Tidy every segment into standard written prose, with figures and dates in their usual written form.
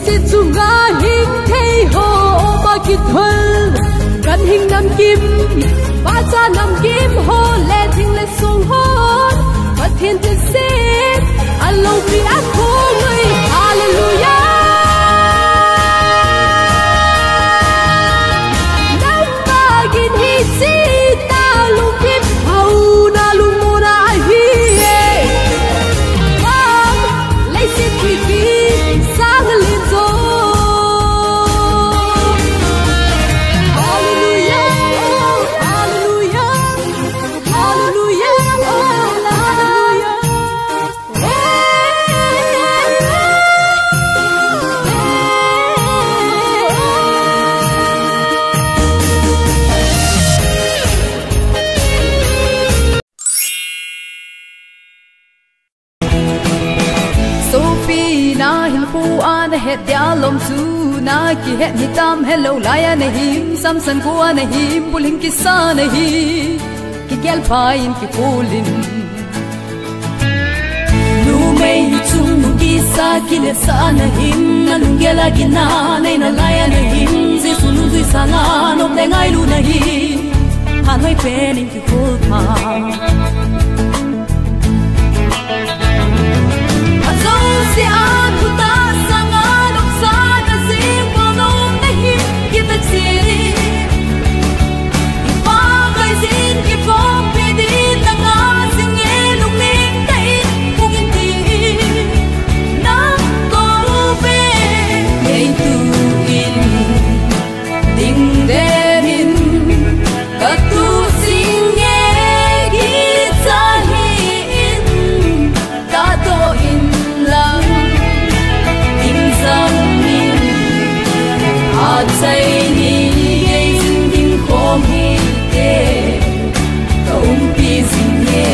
si chunga hing thei ho ma ki thol kan hing nam kim ba cha nam kim ho le thing le sung ho ba thiên te se alo pi a ko ngai hallelujah nam ba gin hi si ta lung kim hau na lung mo na hi bang le si ki ki sang le zo hallelujah hallelujah hallelujah Sophie na hin pu an het dia lom su na ki het ni tam hello laya na him samsan ko na him pulin ki sa na hi ki gel pain ki pulin nu mei chung nu ki sa ki le sa na him na lung gela ki na nei na laya na him je su nu dui sa na no te ngai lu na hi han hoi pen in ki pul pa si an tu ta sanga nok sa na sim ko no na hi ki ta chi pa kai sin ki po pe di ta nga sing e lung ning tai kung in ti na ko pe nei tu in ding de min ka tu sing e gi ta hi in ka to in say ni gây dưng ding khom hi te kaum pi sing ye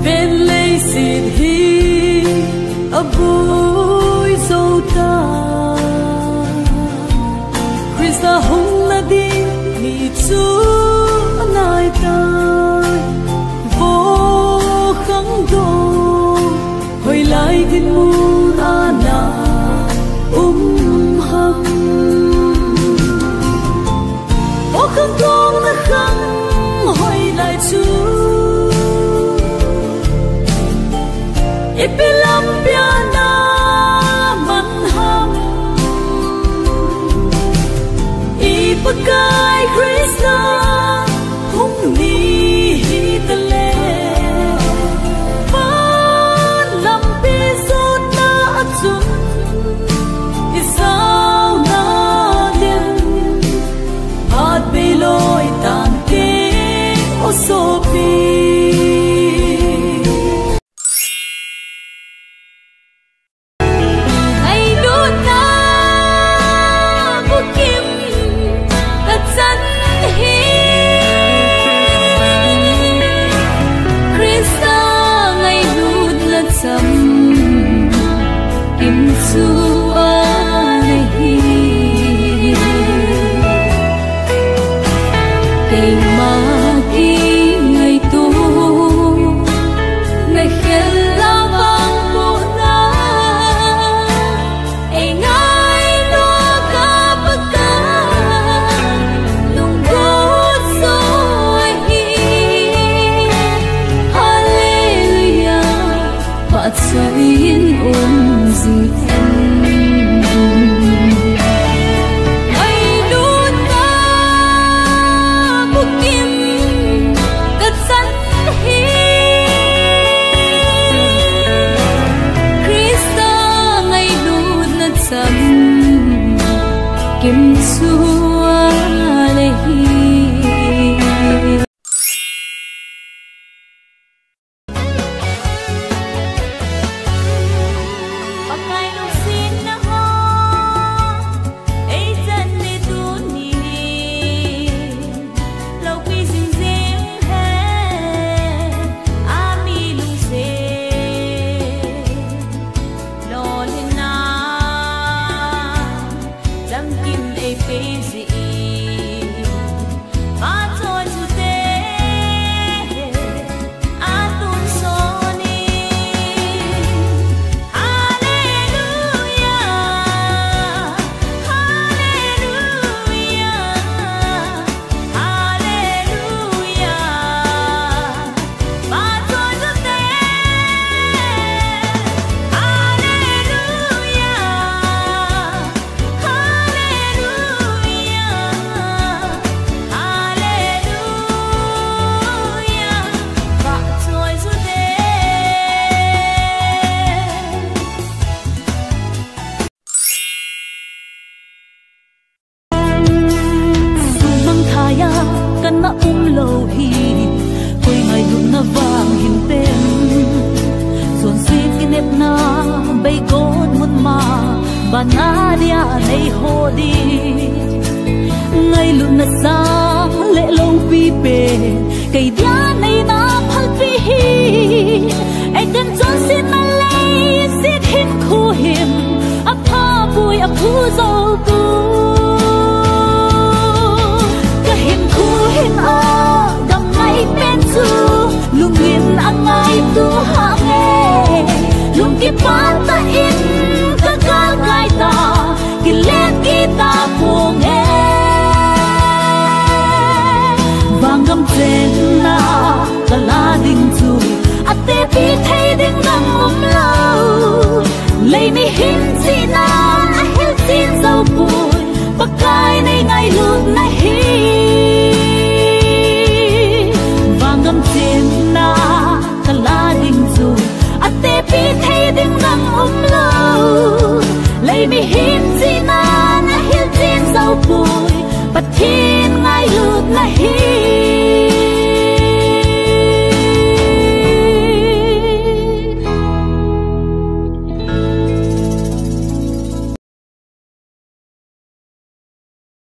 ven lay sit hi abui so ta Krista hung na di ni chu anai ta vô khang do lại thiên muôn ana hâm ô không con na khăng hồi lại chú ipilam piana man ham ipakai Krista hung ni hitale sao na đêm hạt bay lối tàn tiếng ô Sophie ngày đốt na vô kim thật dân hi Krista ngày đốt là sầm kim su kim xua lê Kim a cây đá này na phật vi anh đến chốn xin mà lấy xin hin khu hiểm ấp tha vui ấp thu dâu bu cái hiểm khu hiểm ở đầm ngay bên du lung yên ăn ngay tu hạ nghe lung kia pan ta in ta ca gai ta kia lên kita po nghe vang ngâm trên na ta la đình du a te pi thấy đình ngâm lâu lấy mi hin si na a hin sin dâu bùi bắc cai này ngày lúc này hi vang ngâm trên na ta la đình du a te pi thấy đình ngâm lâu lấy mi hin